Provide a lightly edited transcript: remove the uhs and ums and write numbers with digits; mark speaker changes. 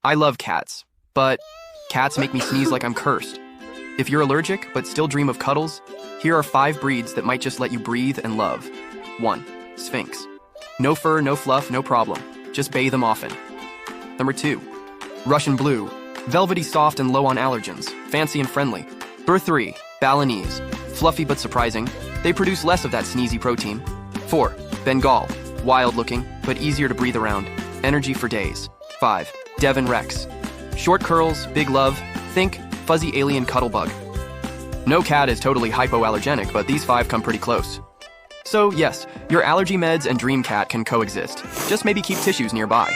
Speaker 1: I love cats, but cats make me sneeze like I'm cursed. If you're allergic but still dream of cuddles, here are 5 breeds that might just let you breathe and love. 1. Sphinx. No fur, no fluff, no problem. Just bathe them often. Number 2. Russian Blue. Velvety, soft, and low on allergens. Fancy and friendly. Number 3. Balinese. Fluffy but surprising. They produce less of that sneezy protein. 4. Bengal. Wild looking, but easier to breathe around. Energy for days. 5. Devon Rex. Short curls, big love. Think fuzzy alien cuddlebug. No cat is totally hypoallergenic, but these 5 come pretty close. So yes, your allergy meds and dream cat can coexist. Just maybe keep tissues nearby.